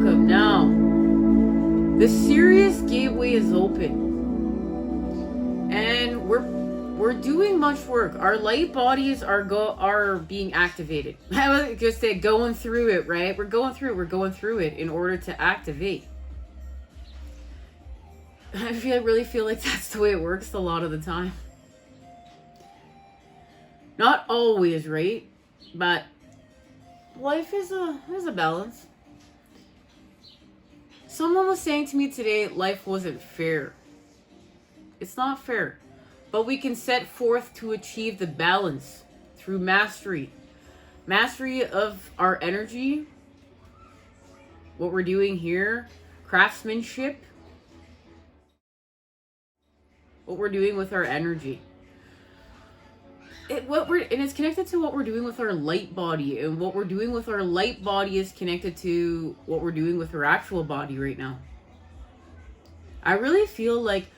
welcome. Now, the Sirius gateway is open, and we're doing much work. Our light bodies are being activated. I was just say going through it, right? We're going through it in order to activate. I really feel like that's the way it works a lot of the time. Not always, right? But life is a balance. Someone was saying to me today, life wasn't fair. It's not fair. But we can set forth to achieve the balance through mastery. Mastery of our energy, what we're doing here, craftsmanship, what we're doing with our energy. It's connected to what we're doing with our light body, and what we're doing with our light body is connected to what we're doing with our actual body right now. I really feel like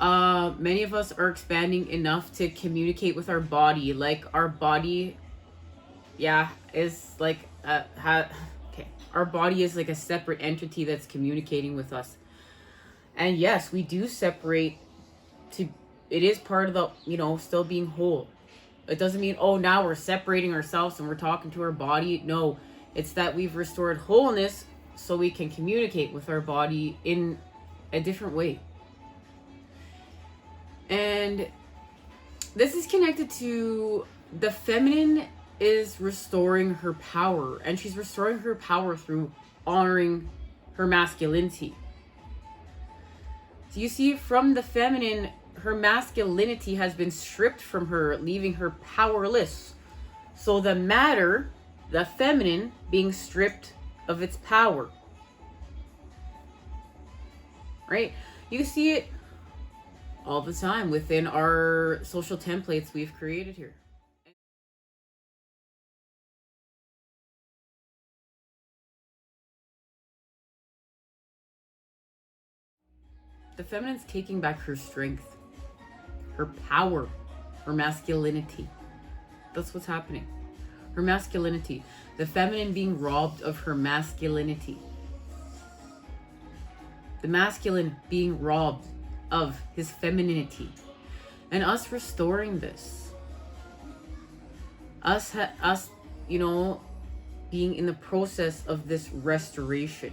many of us are expanding enough to communicate with our body. Like our body, is like our body is like a separate entity that's communicating with us. And yes, we do separate. It is part of the still being whole. It doesn't mean, now we're separating ourselves and we're talking to our body. No, it's that we've restored wholeness so we can communicate with our body in a different way. And this is connected to the feminine is restoring her power, and she's restoring her power through honoring her masculinity. So you see, from the feminine, her masculinity has been stripped from her, leaving her powerless. So the matter, the feminine, being stripped of its power. Right? You see it all the time within our social templates we've created here. The feminine's taking back her strength, her power, her masculinity. That's what's happening. Her masculinity. The feminine being robbed of her masculinity. The masculine being robbed of his femininity. And us restoring this. Us being in the process of this restoration.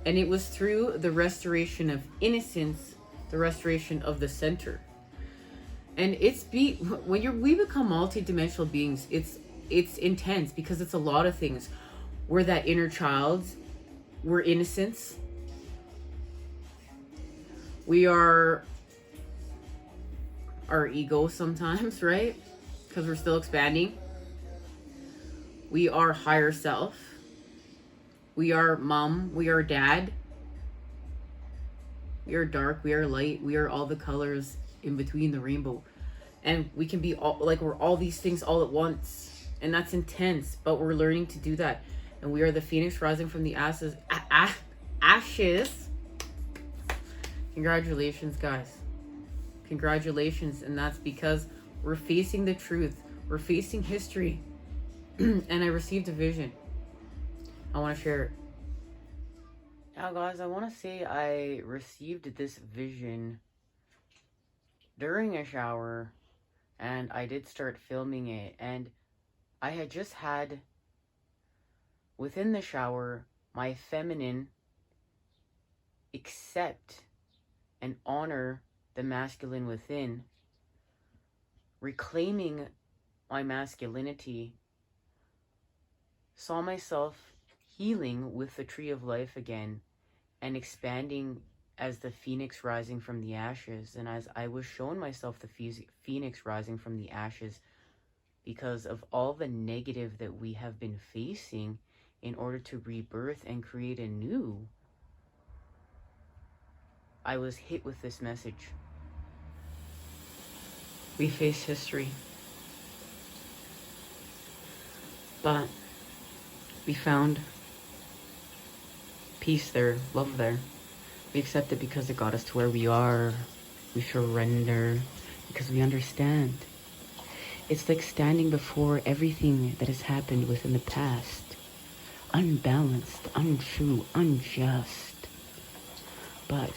And it was through the restoration of innocence, the restoration of the center. And when we become multidimensional beings, it's intense because it's a lot of things. We're that inner child, we're innocence. We are our ego sometimes, right? Because we're still expanding. We are higher self. We are mom, we are dad. We are dark, we are light, we are all the colors in between the rainbow. And we can be all we're all these things all at once. And that's intense, but we're learning to do that. And we are the phoenix rising from the ashes. Congratulations, guys. Congratulations. And that's because we're facing the truth. We're facing history. And I received a vision. I want to share it. Now, guys, I want to say I received this vision during a shower, and I did start filming it, and I had just had, within the shower, my feminine accept and honor the masculine within, reclaiming my masculinity, saw myself healing with the tree of life again and expanding as the phoenix rising from the ashes. And as I was showing myself the phoenix rising from the ashes because of all the negative that we have been facing in order to rebirth and create anew, I was hit with this message. We face history, but we found peace there, love there. We accept it because it got us to where we are. We surrender because we understand. It's like standing before everything that has happened within the past. unbalanced, untrue, unjust. But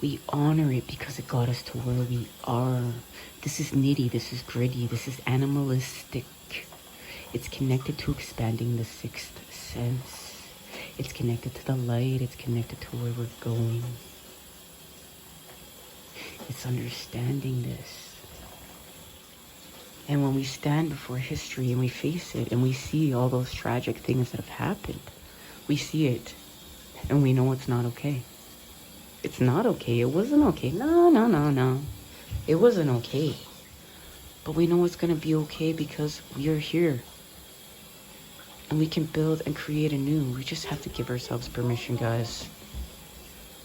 we honor it because it got us to where we are. This is nitty, this is gritty, this is animalistic. It's connected to expanding the sixth sense. It's connected to the light, it's connected to where we're going. It's understanding this. And when we stand before history and we face it and we see all those tragic things that have happened, we see it and we know it's not okay. It's not okay. It wasn't okay. No. It wasn't okay. But we know it's going to be okay because we are here. And we can build and create anew. We just have to give ourselves permission, guys.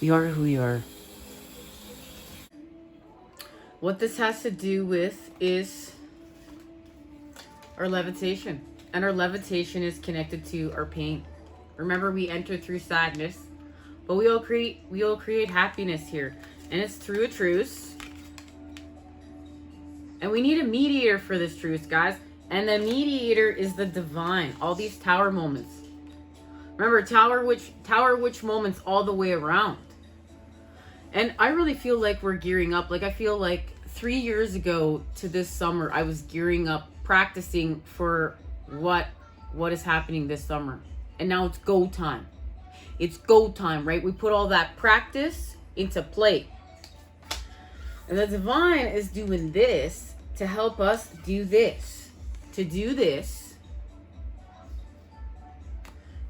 We are who we are. What this has to do with is our levitation. And our levitation is connected to our pain. Remember, we enter through sadness, but we all create happiness here. And it's through a truce. And we need a mediator for this truce, guys. And the mediator is the divine. All these tower moments. Remember, tower witch moments all the way around. And I really feel like we're gearing up. Like, I feel like 3 years ago to this summer, I was gearing up, practicing for what is happening this summer. And now it's go time. It's go time, right? We put all that practice into play. And the divine is doing this to help us do this. To do this.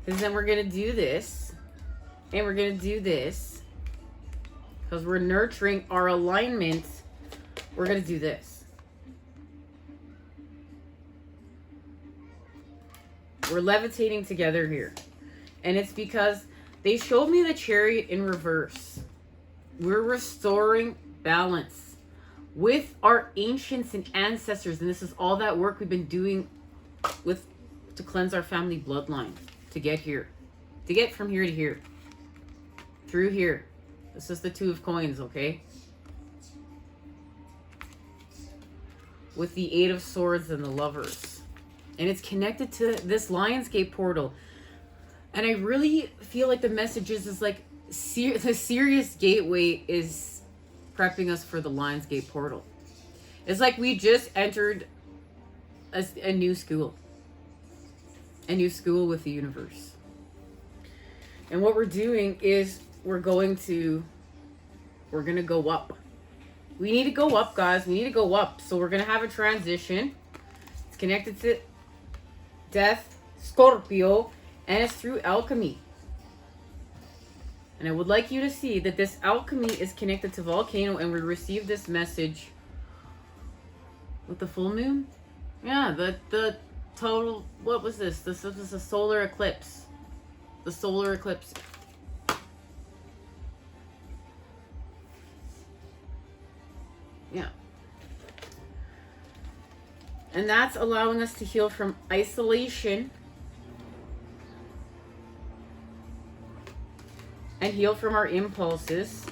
Because then we're going to do this. And we're going to do this. Because we're nurturing our alignment. We're going to do this. We're levitating together here. And it's because they showed me the Chariot in reverse. We're restoring balance with our ancients and ancestors. And this is all that work we've been doing to cleanse our family bloodline. To get here. To get from here to here. Through here. This is the Two of Coins, okay? With the Eight of Swords and the Lovers. And it's connected to this Lionsgate portal. And I really feel like the message is like the Sirius gateway is prepping us for the Lionsgate portal. It's like we just entered a new school. A new school with the universe. And what we're doing is we're going to go up. We need to go up, guys. We need to go up. So we're going to have a transition. It's connected to Death, Scorpio, and it's through alchemy. And I would like you to see that this alchemy is connected to volcano, and we received this message with the full moon. Yeah, the total, what was this? This was a solar eclipse. The solar eclipse. Yeah. And that's allowing us to heal from isolation and heal from our impulses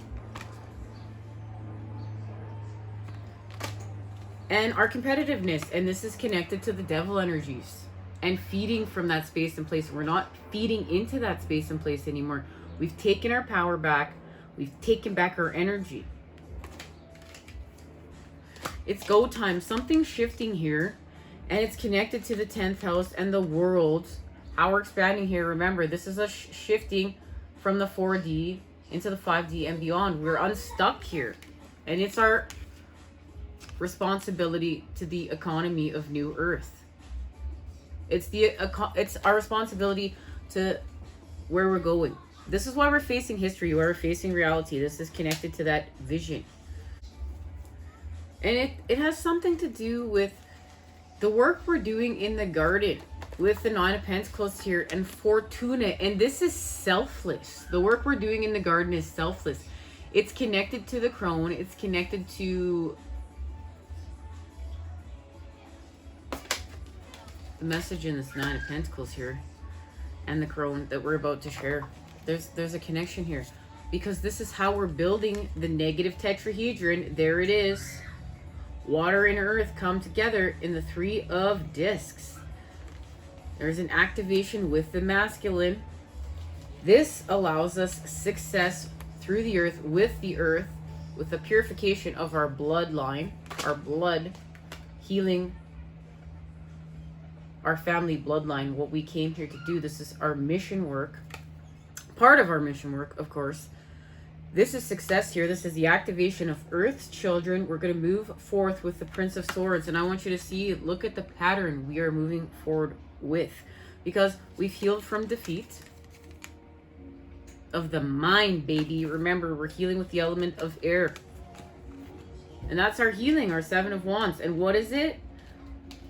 and our competitiveness. And this is connected to the devil energies and feeding from that space and place. We're not feeding into that space and place anymore. We've taken our power back. We've taken back our energy. It's go time. Something's shifting here. And it's connected to the 10th house and the world. How we're expanding here. Remember, this is a shifting from the 4D into the 5D and beyond. We're unstuck here. And it's our responsibility to the economy of New Earth. It's our responsibility to where we're going. This is why we're facing history, why we're facing reality. This is connected to that vision. And it has something to do with the work we're doing in the garden with the Nine of Pentacles here and Fortuna. And this is selfless. The work we're doing in the garden is selfless. It's connected to the crone. It's connected to the message in this Nine of Pentacles here and the crone that we're about to share. There's a connection here because this is how we're building the negative tetrahedron. There it is. Water and earth come together in the Three of Discs. There's an activation with the masculine. This allows us success through the earth, with the purification of our bloodline, our blood, healing our family bloodline, what we came here to do. This is our mission work. Part of our mission work, of course. This is success here. This is the activation of Earth's children. We're going to move forth with the Prince of Swords. And I want you to see, look at the pattern we are moving forward with. Because we've healed from defeat of the mind, baby. Remember, we're healing with the element of air. And that's our healing, our Seven of Wands. And what is it?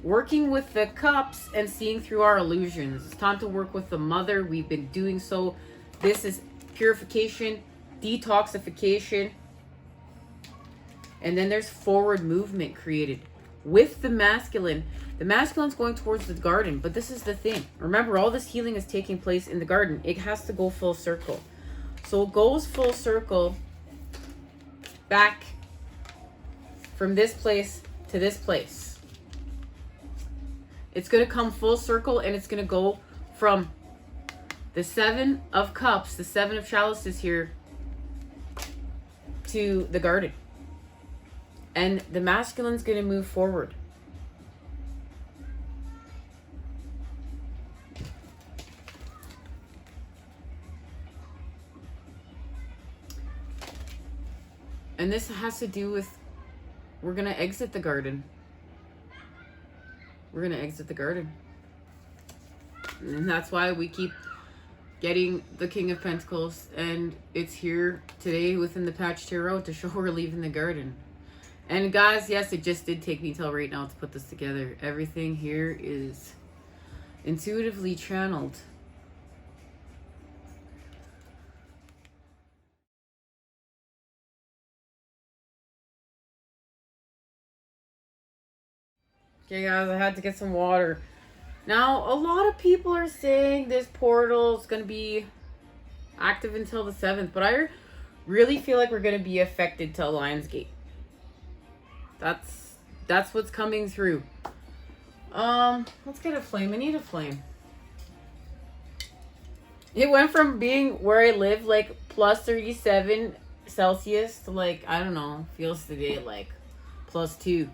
Working with the cups and seeing through our illusions. It's time to work with the mother. We've been doing so. This is purification, detoxification. And then there's forward movement created with the masculine. The masculine's going towards the garden, but this is the thing. Remember, all this healing is taking place in the garden. It has to go full circle. So it goes full circle back from this place to this place. It's going to come full circle, and it's going to go from the Seven of Cups, the Seven of Chalices here, to the garden. And the masculine's going to move forward. And this has to do with, we're going to exit the garden. We're going to exit the garden. And that's why we keep getting the King of Pentacles. And it's here today within the Patch Tarot to show we're leaving the garden. And guys, yes, it just did take me till right now to put this together. Everything here is intuitively channeled. Okay guys, I had to get some water. Now, a lot of people are saying this portal is going to be active until the 7th, but I really feel like we're going to be affected till Lionsgate. That's what's coming through. Let's get a flame. I need a flame. It went from being where I live, like, plus 37 Celsius to, like, I don't know, feels today like plus 2.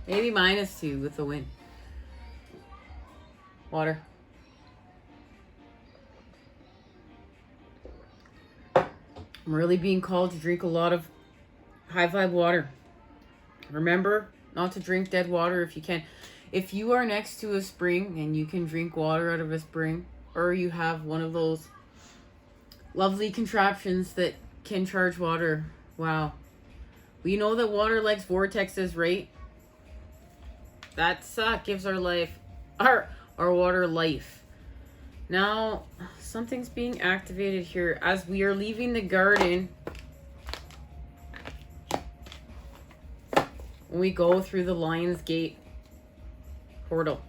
Maybe minus 2 with the wind. Water. I'm really being called to drink a lot of high vibe water. Remember not to drink dead water if you can. If you are next to a spring and you can drink water out of a spring, or you have one of those lovely contraptions that can charge water, wow. We know that water likes vortexes, right? That gives our life, our water life. Now, something's being activated here as we are leaving the garden. When we go through the Lionsgate portal.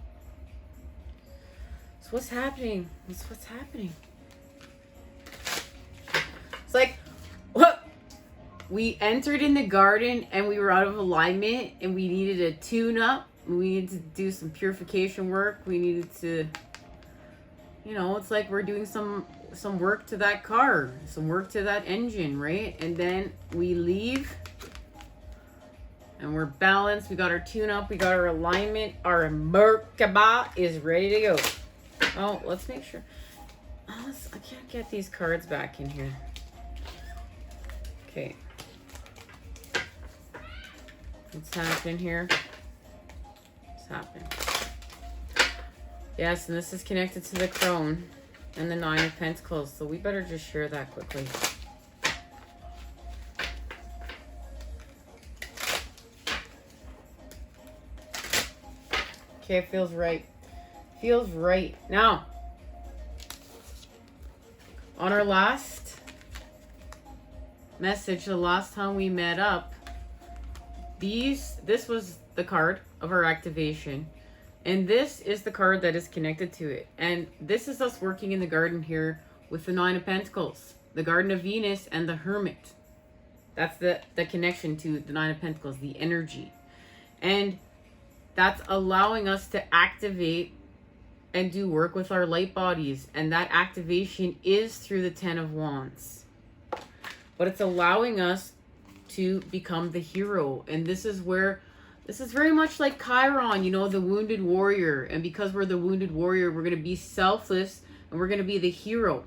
So what's happening? What's happening? It's like, what? We entered in the garden and we were out of alignment and we needed a tune-up. We needed to do some purification work. We needed to, you know, it's like we're doing some work to that car, some work to that engine, right? And then we leave and we're balanced. We got our tune-up. We got our alignment. Our Merkaba is ready to go. Oh, let's make sure. Oh, I can't get these cards back in here. Okay. What's happening here? Happen. Yes, and this is connected to the Crone and the Nine of Pentacles, so we better just share that quickly. Okay, it feels right. Feels right. Now, on our last message, the last time we met up, this was the card of our activation, and this is the card that is connected to it, and this is us working in the garden here with the Nine of Pentacles, the Garden of Venus and the Hermit. That's the connection to the Nine of Pentacles, the energy, and that's allowing us to activate and do work with our light bodies. And that activation is through the 10 of Wands. But it's allowing us to become the hero. And this is very much like Chiron, you know, the wounded warrior. And because we're the wounded warrior, we're going to be selfless and we're going to be the hero.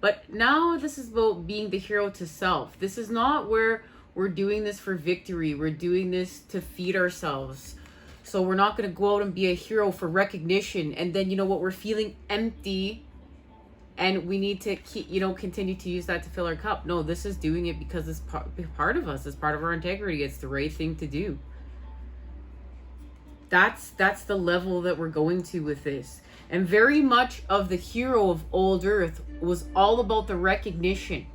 But now this is about being the hero to self. This is not where we're doing this for victory. We're doing this to feed ourselves. So we're not going to go out and be a hero for recognition. And then, you know what, we're feeling empty. And we need to keep, you know, continue to use that to fill our cup. No, this is doing it because it's part of us. It's part of our integrity. It's the right thing to do. That's the level that we're going to with this. And very much of the hero of old Earth was all about the recognition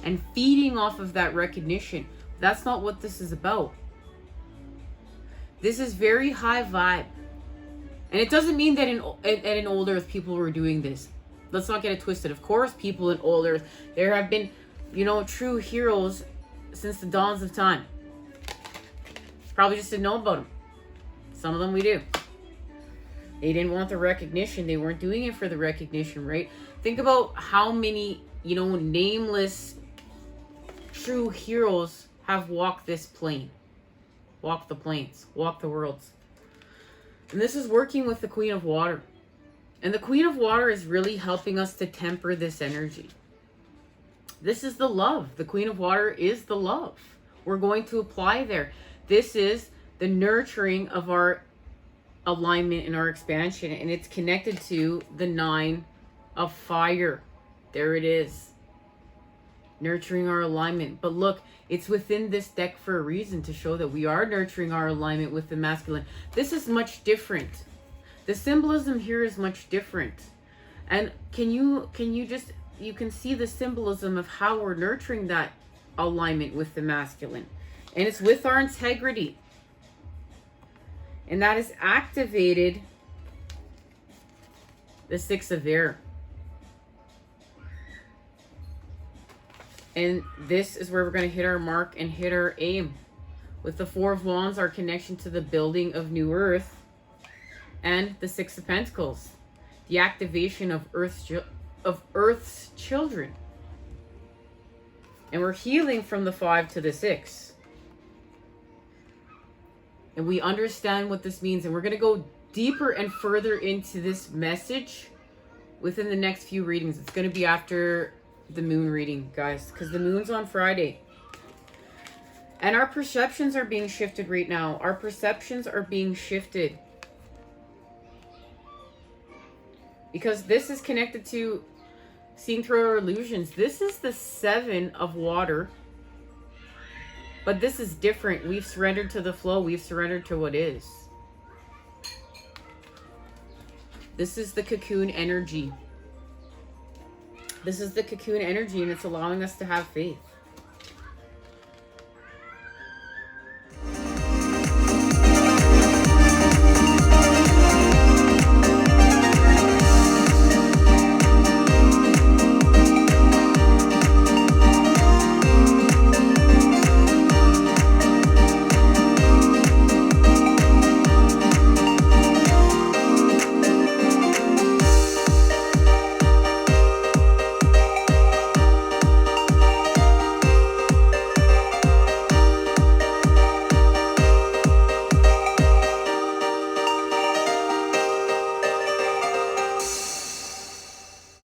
and feeding off of that recognition. That's not what this is about. This is very high vibe. And it doesn't mean that in old Earth people were doing this. Let's not get it twisted. Of course, people in old Earth, there have been, you know, true heroes since the dawns of time. Probably just didn't know about them. Some of them we do. They didn't want the recognition. They weren't doing it for the recognition, right? Think about how many, you know, nameless true heroes have walked this plane. Walked the planes. Walked the worlds. And this is working with the Queen of Water. And the Queen of Water is really helping us to temper this energy. This is the love. The Queen of Water is the love. We're going to apply there. This is the nurturing of our alignment and our expansion, and it's connected to the 9 of fire. There it is, nurturing our alignment. But look, it's within this deck for a reason, to show that we are nurturing our alignment with the masculine. This is much different. The symbolism here is much different. And you can see the symbolism of how we're nurturing that alignment with the masculine, and it's with our integrity. And that is activated the 6 of air. And this is where we're going to hit our mark and hit our aim. With the 4 of Wands, our connection to the building of New Earth. And the 6 of Pentacles, the activation of Earth's children. And we're healing from the 5 to the 6. And we understand what this means. And we're going to go deeper and further into this message within the next few readings. It's going to be after the moon reading, guys, because the moon's on Friday. And our perceptions are being shifted right now. Our perceptions are being shifted. Because this is connected to seeing through our illusions. This is the 7 of water. But this is different. We've surrendered to the flow. We've surrendered to what is. This is the cocoon energy. This is the cocoon energy, and it's allowing us to have faith.